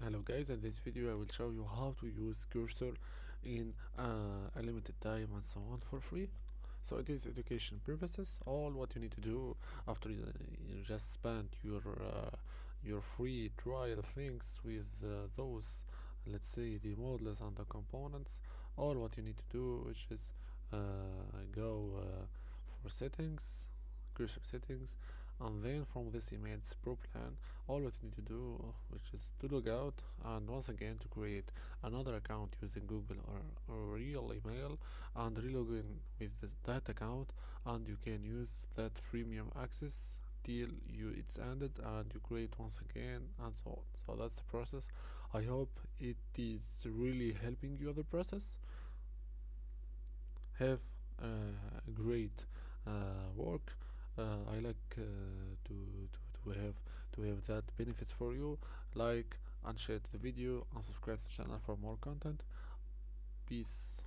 Hello guys, in this video I will show you how to use cursor in a limited time and so on for free. So it is education purposes. All what you need to do after you just spend your free trial things with those, let's say, the models and the components. All what you need to do, which is go for settings, cursor settings, and then from this email's pro plan, all what you need to do, which is to log out and once again to create another account using Google or real email and relog in with that account, and you can use that freemium access till it's ended and you create once again and so on. So that's the process. I hope it is really helping you the process. Have great work. I like to have that benefits for you. Like and share the video and subscribe to the channel for more content. Peace.